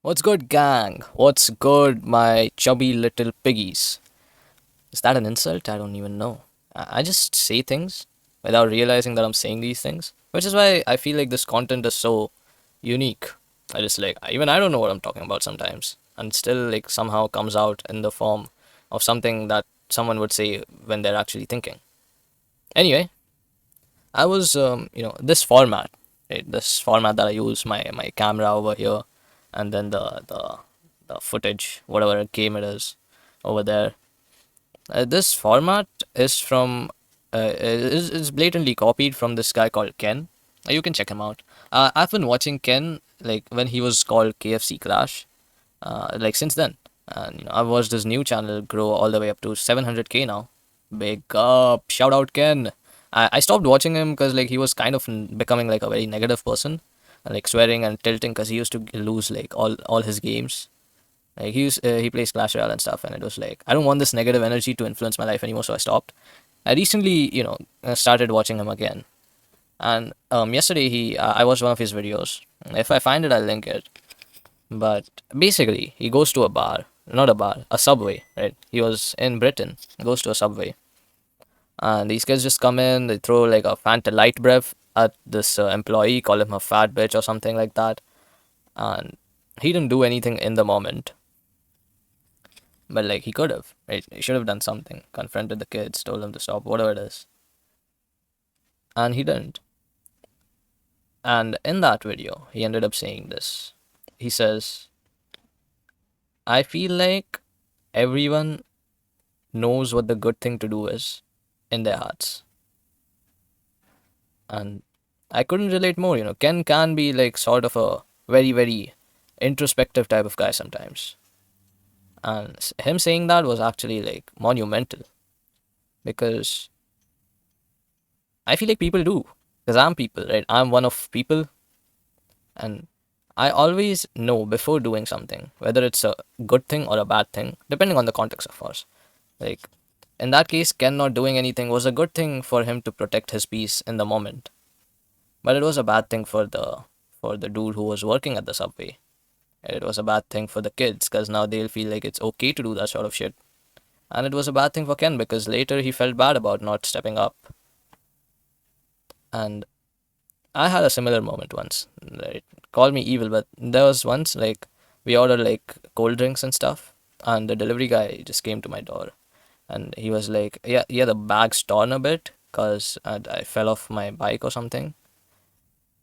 What's good, gang? What's good, my chubby little piggies? Is that an insult? I don't even know. I just say things without realizing that I'm saying these things, which is why I feel like this content is so unique. I just even I don't know what I'm talking about sometimes, and still like somehow comes out in the form of something that someone would say when they're actually thinking. Anyway, I was this format, right? This format that I use my camera over here, and then the footage, whatever game it is, over there. This format is from is blatantly copied from this guy called Ken. You can check him out. I've been watching Ken like when he was called KFC Clash, like since then, and I've watched his new channel grow all the way up to 700K now. Big up, shout out Ken. I stopped watching him because like he was kind of becoming like a very negative person, and, like swearing and tilting because he used to lose like all his games. Like he plays Clash Royale and stuff, and it was like I don't want this negative energy to influence my life anymore, so I stopped. I recently, started watching him again, and yesterday I watched one of his videos. If I find it, I'll link it. But basically, he goes to a bar, not a bar, a subway, right? He was in Britain, goes to a subway, and these kids just come in, they throw like a Fanta Light breath at this employee, call him a fat bitch or something like that, and he didn't do anything in the moment, but like he could have, right? He should have done something, confronted the kids, told them to stop, whatever it is, and he didn't. And in that video, he ended up saying this. He says, I feel like everyone knows what the good thing to do is in their hearts. And I couldn't relate more. Ken can be like sort of a very, very introspective type of guy sometimes. And him saying that was actually like monumental because I feel like people do. Because I'm people, right? I'm one of people, and I always know before doing something whether it's a good thing or a bad thing, depending on the context, of course. Like in that case, Ken not doing anything was a good thing for him to protect his peace in the moment, but it was a bad thing for the dude who was working at the subway. It was a bad thing for the kids because now they'll feel like it's okay to do that sort of shit. And it was a bad thing for Ken because later he felt bad about not stepping up. And I had a similar moment once. Right? Call me evil, but there was once like we ordered like cold drinks and stuff, and the delivery guy just came to my door, and he was like, "Yeah, the bag's torn a bit because I fell off my bike or something."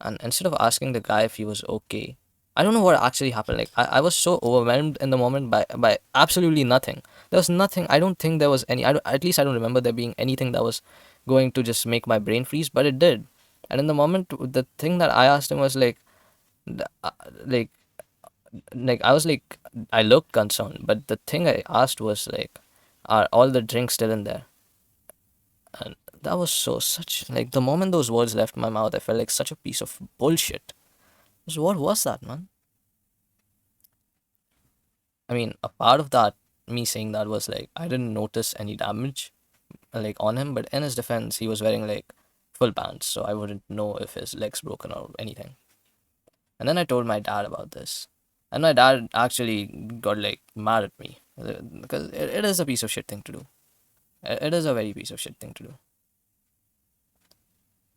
And instead of asking the guy if he was okay, I don't know what actually happened. Like I was so overwhelmed in the moment by absolutely nothing. There was nothing. I don't think there was any. At least I don't remember there being anything that was going to just make my brain freeze, but it did. And in the moment, the thing that I asked him was th- uh, like, I was like, I looked concerned, but the thing I asked was like, are all the drinks still in there? And that was so such like the moment those words left my mouth, I felt like such a piece of bullshit. So what was that, man? I mean, a part of that, me saying that was like I didn't notice any damage like on him, but in his defense, he was wearing like full pants, so I wouldn't know if his legs broken or anything. And then I told my dad about this, and my dad actually got like mad at me because it is a piece of shit thing to do. It is a very piece of shit thing to do,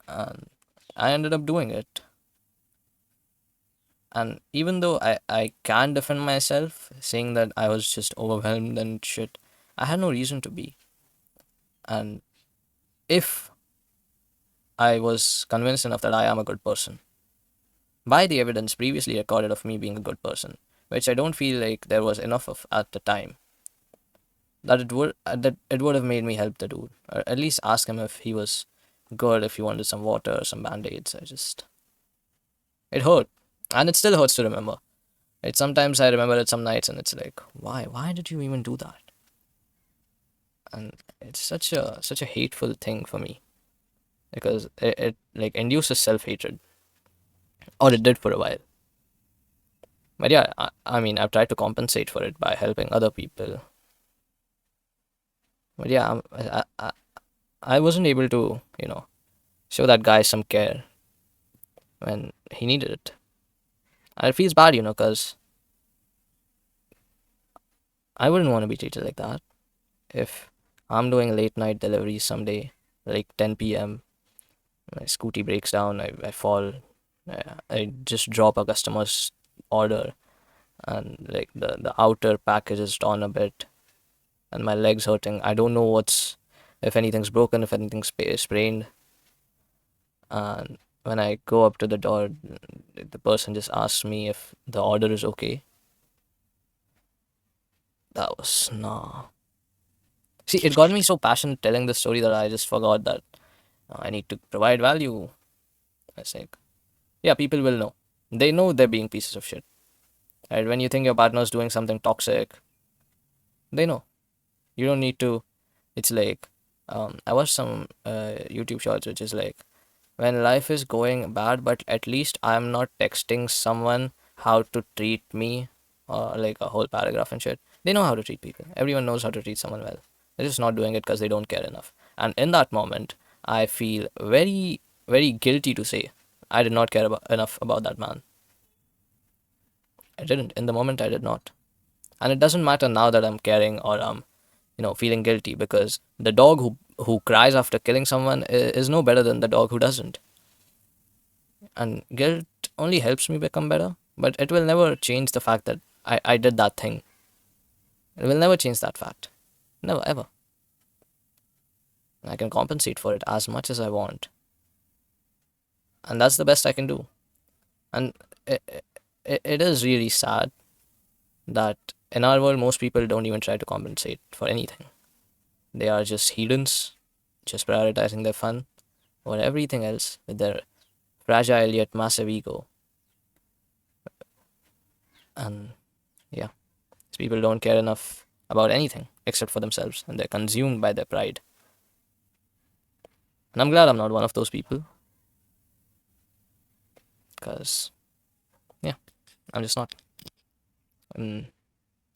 and I ended up doing it. And even though I can defend myself, saying that I was just overwhelmed and shit, I had no reason to be. And if I was convinced enough that I am a good person, by the evidence previously recorded of me being a good person, which I don't feel like there was enough of at the time, that it would have made me help the dude, or at least ask him if he was good, if he wanted some water or some band-aids. It hurt, and it still hurts to remember. It sometimes I remember it some nights, and it's like, why did you even do that? And it's such a hateful thing for me because it like induces self-hatred, or it did for a while. But yeah, I mean, I've tried to compensate for it by helping other people. But yeah, I wasn't able to, show that guy some care when he needed it. And it feels bad, because I wouldn't want to be treated like that. If I'm doing late night deliveries someday, like 10 p.m., my scooty breaks down, I fall, I just drop a customer's order, and like the outer package is torn a bit, and my leg's hurting. I don't know if anything's broken, if anything's sprained. And when I go up to the door, the person just asks me if the order is okay. That was nah. See, it got me so passionate telling the story that I just forgot that I need to provide value. It's like, yeah, people will know. They know they're being pieces of shit. Right? When you think your partner's doing something toxic, they know. You don't need to. It's like, I watched some YouTube shorts which is like, when life is going bad, but at least I'm not texting someone how to treat me, or like a whole paragraph and shit. They know how to treat people. Everyone knows how to treat someone well. They're just not doing it because they don't care enough. And in that moment, I feel very, very guilty to say I did not care enough about that man. I didn't. In the moment, I did not. And it doesn't matter now that I'm caring or I'm, feeling guilty, because the dog who cries after killing someone is no better than the dog who doesn't. And guilt only helps me become better, but it will never change the fact that I did that thing. It will never change that fact. Never, ever. I can compensate for it as much as I want. And that's the best I can do. And it is really sad that in our world, most people don't even try to compensate for anything. They are just hedons, just prioritizing their fun over everything else with their fragile yet massive ego. And yeah, these people don't care enough about anything except for themselves, and they're consumed by their pride. And I'm glad I'm not one of those people, because yeah, I'm just not. And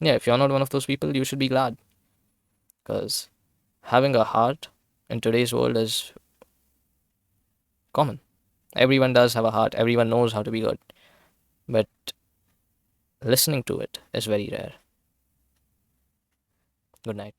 yeah, if you're not one of those people, you should be glad, because having a heart in today's world is common. Everyone does have a heart, everyone knows how to be good, but listening to it is very rare. Good night.